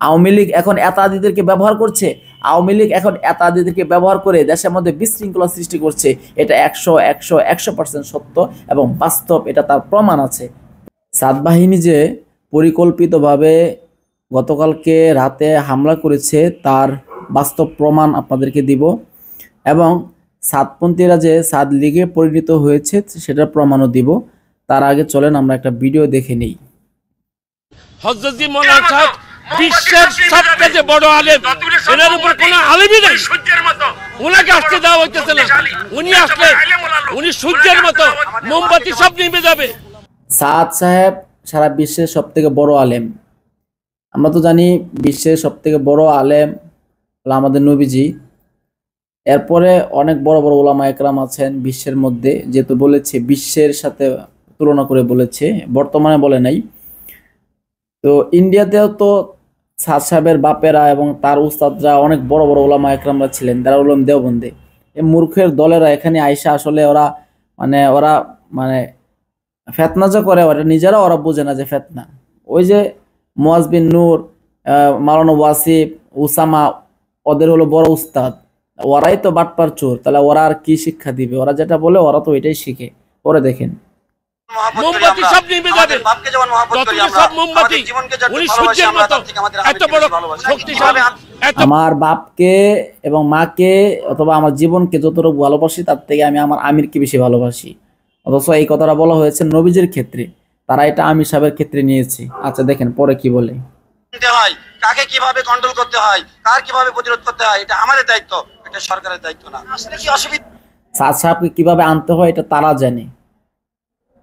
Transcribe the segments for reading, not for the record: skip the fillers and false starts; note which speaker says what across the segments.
Speaker 1: আওয়ামী লীগ এখন এতাদিদেরকে ব্যবহার করছে, আওয়ামী লীগ এখন এতাদিদেরকে ব্যবহার করে দেশের মধ্যে বিশৃঙ্খলা সৃষ্টি করছে। এটা 100% সত্য এবং বাস্তব, এটা তার প্রমাণ আছে। সাদ বাহিনী যে পরিকল্পিতভাবে গতকালকে রাতে হামলা করেছে তার বাস্তব প্রমাণ আপনাদেরকে দিব, এবং সাদপন্থীরা যে সাদ লীগে পরিণত হয়েছে সেটার প্রমাণও দিব। তার আগে চলেন আমরা একটা ভিডিও দেখে নিই।
Speaker 2: হযরত মাওলানা সাহেব বিশ্বের সবচেয়ে বড় আলেম, এর উপর কোনো আলেমই নেই। সূর্যের মতো উনাকে আসতে দেওয়া হইতেছে না। উনি আসলে উনি সূর্যের মতো মোমবাতি সব নিভে যাবে।
Speaker 1: সাদ সাহেব সারা বিশ্বের সবথেকে বড় আলেম। আমরা তো জানি বিশ্বের সবথেকে বড় আলেম হলো আমাদের নবীজি। এরপরে অনেক বড় বড় ওলামা একরাম আছেন বিশ্বের মধ্যে, যেহেতু বলেছে বিশ্বের সাথে তুলনা করে বলেছে, বর্তমানে বলে নাই। তো ইন্ডিয়াতেও তো সাদ সাহেবের বাপেরা এবং তার উস্তাদরা অনেক বড় বড় ওলামা একরামরা ছিলেন, দারুল উলুম দেওবন্দে। এই মূর্খের দলেরা এখানে আইসা আসলে ওরা মানে ফেতনা যে করে ওরা নিজেরা ওরা বোঝে না যে ফেতনা। ওই যে মুয়াজ বিন নূর, মাওলানা ওয়াসিফ, উসামা, ওদের হলো বড় উস্তাদ, ওরাই তো বাটপার চোর। তাহলে ওরা আর কি শিক্ষা দিবে? ওরা যেটা বলে ওরা তো এটাই শিখে। পরে দেখেন
Speaker 2: মোমবাতি সব নিভে যাবে। সব মোমবাতি উনি সূর্যের মতো এত বড় শক্তিশালী।
Speaker 1: আমার বাপকে এবং মাকে অথবা আমার জীবনকে যতটুকু ভালোবাসি তার থেকে আমি আমার আমিরকে বেশি ভালোবাসি। অথচ এই কথাটা বলা হয়েছে নবীজির ক্ষেত্রে, তারা এটা আমির সাহেবের ক্ষেত্রে নিয়েছে। আচ্ছা দেখেন পরে কি বলে।
Speaker 3: কাকে কিভাবে কন্ট্রোল করতে হয়, কার কিভাবে প্রতিরোধ করতে হয়, এটা আমাদের দায়িত্ব, এটা সরকারের দায়িত্ব না। আসলে কি অসুবিধা,
Speaker 1: সাদ সাহেবকে কিভাবে আনতে হয় এটা তারা জানে।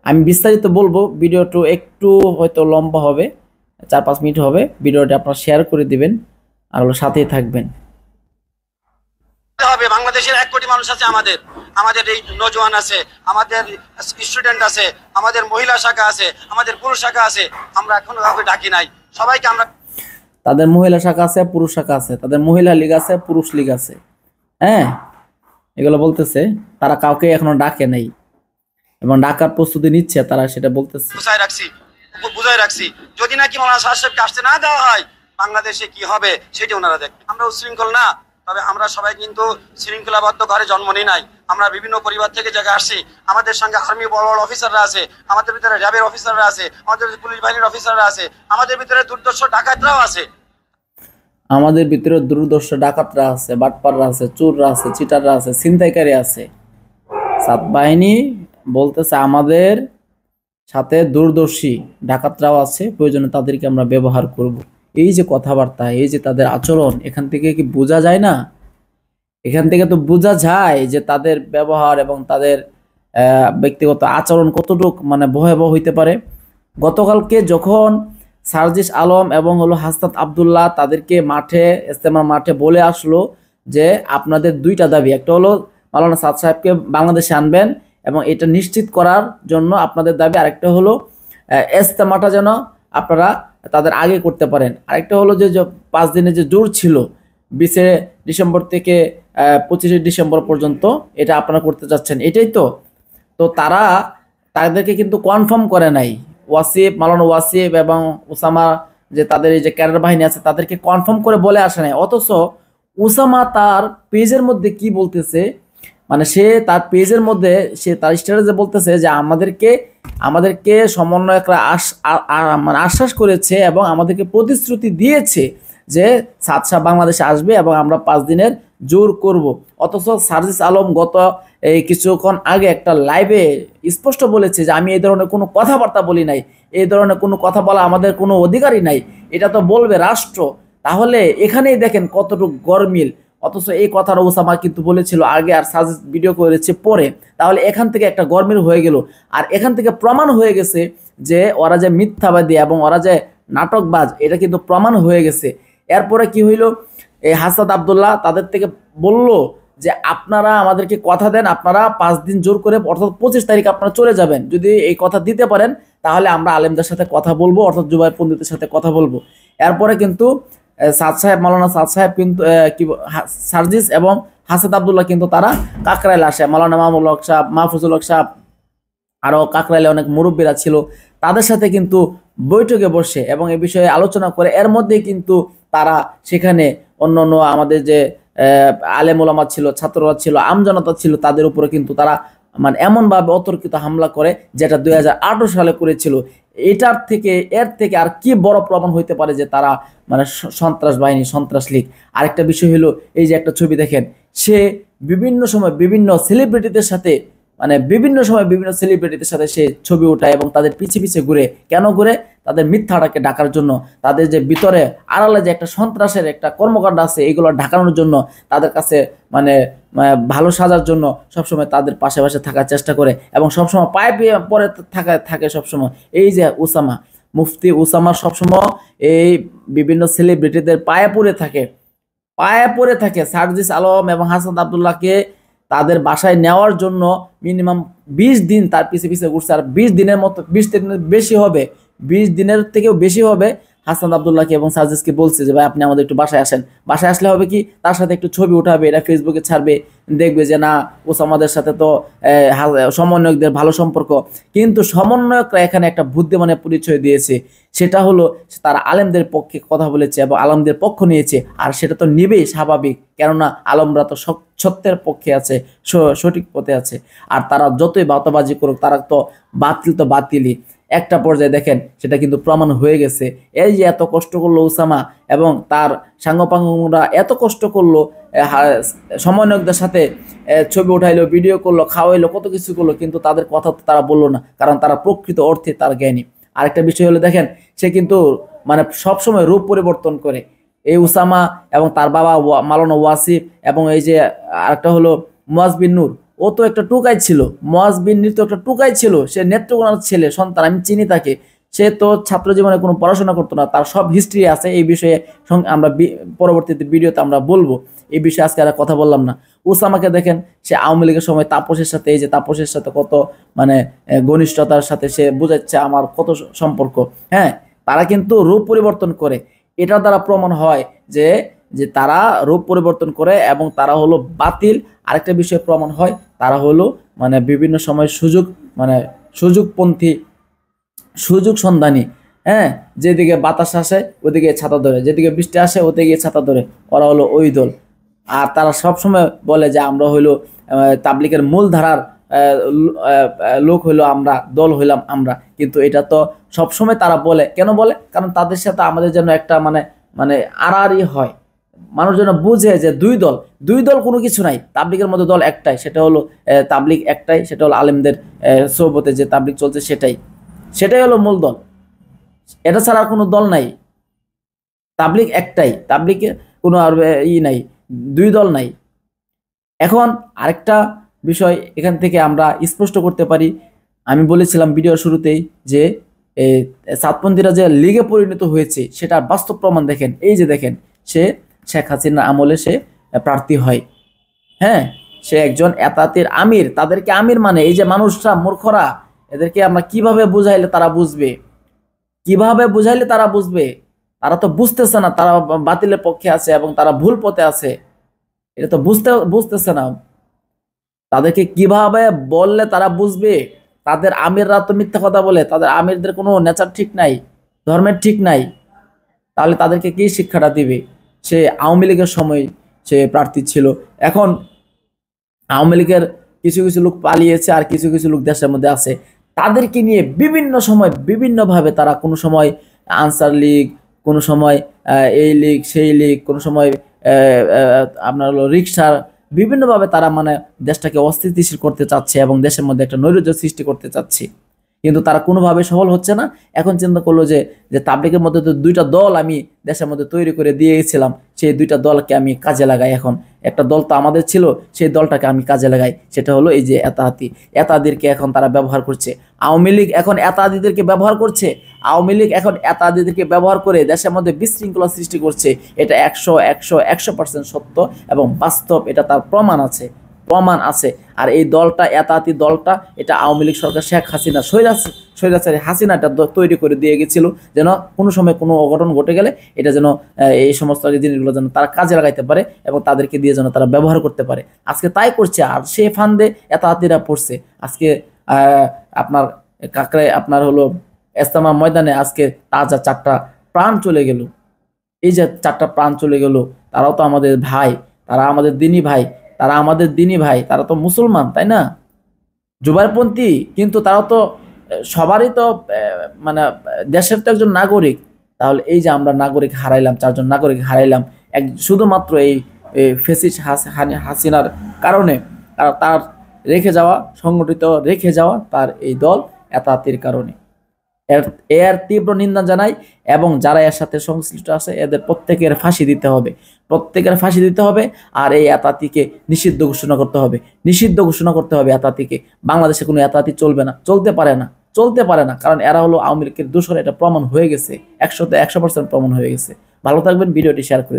Speaker 1: আমি বিস্তারিত বলবো, ভিডিওটা একটু হয়তো লম্বা হবে, 4-5 মিনিট হবে। ভিডিওটা আপনারা শেয়ার করে দিবেন আর হলো সাথেই থাকবেন।
Speaker 3: বাংলাদেশের 1 কোটি মানুষ আছে, আমাদের এই নওজোয়ান আছে, আমাদের স্টুডেন্ট আছে, আমাদের মহিলা শাখা আছে, আমাদের পুরুষ শাখা আছে। আমরা এখনো কাউকে ডাকি নাই, সবাইকে আমরা,
Speaker 1: তাদের মহিলা শাখা আছে, পুরুষ শাখা আছে, তাদের মহিলা লীগ আছে, পুরুষ লীগ আছে। হ্যাঁ, এগুলো বলতেছে, তারা কাউকে এখনো ডাকে নাই এবং ডাকার প্রস্তুতি নিচ্ছে তারা, সেটা বলতেছে।
Speaker 3: বুঝাই রাখছি যদি নাকি মাওলানা সাহেবকে আসতে না দেওয়া হয় বাংলাদেশে কি হবে সেটা ওনারা দেখেন। আমরা উশৃঙ্খল না, তবে আমরা সবাই কিন্তু শৃঙ্খলাবদ্ধ ঘরে জন্ম নিই নাই। আমরা বিভিন্ন পরিবার থেকে জায়গায় আসছি। আমাদের সঙ্গে আর্মি বড় বড় অফিসাররা আছে, আমাদের ভিতরে র্যাবের অফিসাররা আছে, আমাদের পুলিশ বাহিনীর অফিসাররা আছে, আমাদের ভিতরে দুর্দর্শ ডাকাতরাও আছে,
Speaker 1: আমাদের ভিতরে দুর্দর্শ ডাকাতরা আছে, বাটপাররা আছে, চোররা আছে, চিটাররা আছে, ছিনতাইকারী আছে। সাদ বাহিনী বলতেছে আমাদের সাথে দূরদর্শী ডাকাতরাও আছে, প্রয়োজনে তাদেরকে আমরা ব্যবহার করব। এই যে কথাবার্তা, এই যে তাদের আচরণ, এখান থেকে কি বোঝা যায় না? এখান থেকে তো বোঝা যায় যে তাদের ব্যবহার এবং তাদের ব্যক্তিগত আচরণ কতটুকু মানে ভয়াবহ হইতে পারে। গতকালকে যখন সার্জিস আলম এবং হলো হাসনাত আবদুল্লাহ তাদেরকে ইজতেমার মাঠে বলে আসলো যে আপনাদের 2টা দাবি, একটা হলো মাওলানা সাদ সাহেবকে বাংলাদেশে আনবেন এবং এটা নিশ্চিত করার জন্য আপনাদের দাবি, আরেকটা হলো ইজতেমাটা যেন আপনারা তাদের আগে করতে পারেন, আরেকটা হলো যে 5 দিনের যে জোর ছিল 20 ডিসেম্বর থেকে 25 ডিসেম্বর পর্যন্ত, এটা আপনারা করতে চাচ্ছেন, এটাই তো। তো তারা তাদেরকে কিন্তু কনফার্ম করে নাই, ওয়াসিফ, মাওলানা ওয়াসিফ এবং ওসামা, যে তাদের এই যে ক্যাডার বাহিনী আছে তাদেরকে কনফার্ম করে বলে আসে নাই। অথচ ওসামা তার পেজের মধ্যে কি বলতেছে, মানে সে তার পেজের মধ্যে সে তার স্ট্যাটাসে বলতেছে যে আমাদেরকে সমন্বয়করা মানে আশ্বাস করেছে এবং আমাদেরকে প্রতিশ্রুতি দিয়েছে যে সাদ সাহেব বাংলাদেশে আসবে এবং আমরা 5 দিনের জোর করব। অথচ সার্জিস আলম গত এই কিছুক্ষণ আগে একটা লাইভে স্পষ্ট বলেছে যে আমি এই ধরনের কোনো কথাবার্তা বলি নাই, এই ধরনের কোনো কথা বলা আমাদের কোনো অধিকারই নাই, এটা তো বলবে রাষ্ট্র। তাহলে এখানেই দেখেন কতটুকু গরমিল। অথচ এই কথাটা ওসামা কিন্তু বলেছিল আগে আর সার্জিস ভিডিও করেছে পরে। তাহলে এখান থেকে একটা গরমিল হয়ে গেল, আর এখান থেকে প্রমাণ হয়ে গেছে যে ওরা যে মিথ্যাবাদী এবং ওরা যে নাটকবাজ, এটা কিন্তু প্রমাণ হয়ে গেছে। এরপরে কি হইল, এই হাসনাত আবদুল্লাহ তাদের থেকে বলল যে আপনারা আমাদেরকে কথা দেন, আপনারা 5 দিন জোর করে অর্থাৎ 25 তারিখ আপনারা চলে যাবেন, যদি এই কথা দিতে পারেন তাহলে আমরা আলেমদের সাথে কথা বলবো, অর্থাৎ জুবায়ের পণ্ডিতের সাথে কথা বলবো। এরপরে কিন্তু সাদ সাহেব, মাওলানা সাদ সাহেব কিন্তু সার্জিস এবং হাসনাত আবদুল্লাহ কিন্তু তারা কাকরাইলে আসে। মাওলানা মামুল হক সাহেব, মাহফুজুল হক সাহেব, আরও কাকরাইলে অনেক মুরব্বীরা ছিল, তাদের সাথে কিন্তু বৈঠকে বসে এবং এ বিষয়ে আলোচনা করে। এর মধ্যেই কিন্তু তারা সেখানে অন্যান্য আমাদের যে আলেম ওলামা ছিল, ছাত্ররা ছিল, আমজনতা ছিল, তাদের উপরে কিন্তু তারা মানে এমনভাবে অতর্কিত হামলা করে, যেটা 2018 সালে করেছিল। এর থেকে আর কি বড় প্রমাণ হইতে পারে যে তারা মানে সন্ত্রাস বাহিনী, সন্ত্রাস লীগ। আরেকটা বিষয় হলো, এই যে একটা ছবি দেখেন, সে বিভিন্ন সময় বিভিন্ন সেলিব্রিটিদের সাথে মানে বিভিন্ন সময় বিভিন্ন সেলিব্রিটিদের সাথে সে ছবি ওঠায় এবং তাদের পিছে পিছে ঘুরে। কেন ঘুরে? তাদের মিথ্যাটাকে ঢাকার জন্য, তাদের যে ভিতরে আড়ালে যে একটা সন্ত্রাসের একটা কর্মকাণ্ড আছে এগুলো ঢাকানোর জন্য, তাদের কাছে মানে ভালো সাজার জন্য সবসময় তাদের পাশে পাশে থাকার চেষ্টা করে এবং সবসময় পায়ে পরে থাকে সবসময়। এই যে উসামা, মুফতি উসামা সবসময় এই বিভিন্ন সেলিব্রিটিদের পায়ে পড়ে থাকে সার্জিস আলম এবং হাসান আব্দুল্লাহকে তাদের বাসায় নেওয়ার জন্য মিনিমাম 20 দিন তার পিছে পিছে ঘুরছে। আর 20 দিনের মতো, 20 দিনের বেশি হবে, 20 দিনের থেকেও বেশি হবে হাসান আব্দুল্লাহকে এবং সার্জিসকে বলছে যে ভাই আপনি আমাদের একটু বাসায় আসেন। বাসায় আসলে হবে কি, তার সাথে একটু ছবি উঠাবে, এটা ফেসবুকে ছাড়বে, দেখবে যে না ওসামাদের সাথে তো সমন্বয়কদের ভালো সম্পর্ক। কিন্তু সমন্বয়করা এখানে একটা বুদ্ধিমানের পরিচয় দিয়েছে, সেটা হলো তারা আলেমদের পক্ষে কথা বলেছে এবং আলেমদের পক্ষ নিয়েছে। আর সেটা তো নিবেই স্বাভাবিক, কেননা আলেমরা তো সত্যের পক্ষে আছে, সঠিক পথে আছে। আর তারা যতই বাতাবাজি করুক, তারা তো বাতিলই। একটা পর্যায়ে দেখেন সেটা কিন্তু প্রমাণ হয়ে গেছে। এই যে এত কষ্ট করলো উসামা এবং তার সাঙ্গপাঙ্গরা এত কষ্ট করলো, সমন্বয়কদের সাথে ছবি উঠাইলো, ভিডিও করলো, খাওয়াইলো, কত কিছু করলো, কিন্তু তাদের কথা তো তারা বললো না, কারণ তারা প্রকৃত অর্থে তার জ্ঞানী। আরেকটা বিষয় হলো দেখেন, সে কিন্তু মানে সবসময় রূপ পরিবর্তন করে। এই উসামা এবং তার বাবা মাওলানা ওয়াসিফ এবং এই যে আরেকটা হলো মুয়াজ বিন নূর, ও তো একটা টুকাই ছিল, মুয়াজ বিন নূর তো একটা টুকাই ছিল, সে নেত্রকোনার ছেলে সন্তান, আমি চিনি তাকে। সে তো ছাত্র জীবনে কোনো পড়াশোনা করতো না, তার সব হিস্ট্রি আছে। এই বিষয়ে আমরা পরবর্তীতে ভিডিওতে আমরা বলবো, এই বিষয়ে আজকে আর কথা বললাম না। উসামাকে দেখেন, সে আওয়ামী লীগের সময় তাপসের সাথে, এই যে তাপসের সাথে কত মানে ঘনিষ্ঠতার সাথে সে বোঝাচ্ছে আমার কত সম্পর্ক। হ্যাঁ, তারা কিন্তু রূপ পরিবর্তন করে, এটা দ্বারা প্রমাণ হয় যে যে তারা রূপ পরিবর্তন করে এবং তারা হলো বাতিল। আরেকটা বিষয় প্রমাণ হয়, তারা হলো মানে বিভিন্ন সময় সুযোগপন্থী, সুযোগ সন্ধানী। হ্যাঁ, যেদিকে বাতাস আসে ওদিকে ছাতা ধরে, যেদিকে বৃষ্টি আসে ওদিকে ছাতা ধরে, ওরা হলো ওই দল। আর তারা সবসময় বলে যে আমরা হইলো তাবলিগের মূল ধারার লোক হইলো আমরা, দল হইলাম আমরা। কিন্তু এটা তো সবসময় তারা বলে, কেন বলে? কারণ তাদের সাথে আমাদের যেন একটা মানে আড়াআড়ি হয়, মানুষ যেন বুঝে যে দুই দল কোনো কিছু নাই। তাবলিগের মধ্যে দল একটাই, সেটা হলো তাবলিগ একটাই, সেটা হলো আলেমদের সোহবতে যে তাবলিগ চলছে, সেটাই হলো মূল দল। এটা ছাড়া আর কোনো দল নাই, তাবলিগ একটাই, তাবলিগের কোনো আর নাই, দুই দল নাই। এখন আরেকটা বিষয় এখান থেকে আমরা স্পষ্ট করতে পারি, আমি বলেছিলাম ভিডিওর শুরুতেই যে সাতপন্থীরা যে লিগে পরিণত হয়েছে সেটার বাস্তব প্রমাণ দেখেন। এই যে দেখেন, সে শেখ হাসিনা আমলে সে প্রার্থী হয়। হ্যাঁ, সে একজন এতাতির আমির। তাদেরকে আমির মানে এই যে মানুষরা মূর্খরা, এদেরকে আমরা কিভাবে বুঝাইলে তারা বুঝবে, তারা তো বুঝতেছে না, তারা বাতিলের পক্ষে আছে এবং তারা ভুল পথে আছে, এটা তো বুঝতেছে না। তাদেরকে কিভাবে বললে তারা বুঝবে? তাদের আমিররা তো মিথ্যা কথা বলে, তাদের আমিরদের কোনো নেচার ঠিক নাই, ধর্মের ঠিক নাই, তাহলে তাদেরকে কি শিক্ষাটা দিবে? সে আওয়ামী লীগের সময় সে প্রার্থী ছিল, এখন আওয়ামী লীগের কিছু কিছু লোক পালিয়েছে আর কিছু কিছু লোক দেশের মধ্যে আছে। তাদেরকে নিয়ে বিভিন্ন সময় বিভিন্নভাবে তারা কোনো সময় আনসার লীগ, কোনো সময় এই লীগ সেই লীগ, কোনো সময় আপনার হলো রিক্সার, বিভিন্নভাবে তারা মানে দেশটাকে অস্থিতিশীল করতে চাচ্ছে এবং দেশের মধ্যে একটা নৈরাজ্য সৃষ্টি করতে চাচ্ছে, কিন্তু তারা কোনোভাবে সফল হচ্ছে না। এখন চিন্তা করলো যে তাবলিগের মধ্যে তো দুইটা দল আমি দেশের মধ্যে তৈরি করে দিয়েছিলাম, সেই দুইটা দলকে আমি কাজে লাগাই। এখন একটা দল তো আমাদের ছিল, সেই দলটাকে আমি কাজে লাগাই, সেটা হলো এই যে এতাদিরকে এখন তারা ব্যবহার করছে। আওয়ামী লীগ এখন এতাদিদেরকে ব্যবহার করছে, আওয়ামী লীগ এখন এতাদিদেরকে ব্যবহার করে দেশের মধ্যে বিশৃঙ্খলা সৃষ্টি করছে। এটা 100% সত্য এবং বাস্তব, এটা তার প্রমাণ আছে। আর এই দলটা, এতাতি দলটা, এটা আওয়ামী লীগ সরকার শেখ হাসিনা স্বৈরাচারী হাসিনাটা তৈরি করে দিয়ে গেছিল, যেন কোনো সময় কোনো অঘটন ঘটে গেলে এটা যেন এই সমস্ত জিনিসগুলো যেন তারা কাজে লাগাইতে পারে এবং তাদেরকে দিয়ে যেন তারা ব্যবহার করতে পারে। আজকে তাই করছে, আর সে ফান্দে এতাতিরা পড়ছে। আজকে আপনার কাকরায় আপনার হলো ইজতেমা ময়দানে আজকে তাজা 4টা প্রাণ চলে গেল। এই যে 4টা প্রাণ চলে গেল, তারাও তো আমাদের ভাই, তারা আমাদের দিনী ভাই, তারা তো মুসলমান, তাই না? জুবাইরপন্থী, কিন্তু তারাও তো সবারই তো মানে দেশের তো একজন নাগরিক। তাহলে এই যে আমরা নাগরিক হারাইলাম, 4জন নাগরিক হারাইলাম শুধুমাত্র এই ফেসিস্ট হাসিনার কারণে, আর তার সংগঠিত রেখে যাওয়া তার এই দল এতাতির কারণে। এর তীব্র নিন্দা জানাই, এবং যারা এর সাথে সংশ্লিষ্ট আছে এদের প্রত্যেকের ফাঁসি দিতে হবে, আর এই এতাতিকে নিষিদ্ধ ঘোষণা করতে হবে এতাতিকে। বাংলাদেশে কোনো এতাতি চলবে না, চলতে পারে না, কারণ এরা হলো আওয়ামী লীগের দোসর, এটা প্রমাণ হয়ে গেছে, 100% প্রমাণ হয়ে গেছে। ভালো থাকবেন, ভিডিওটি শেয়ার করে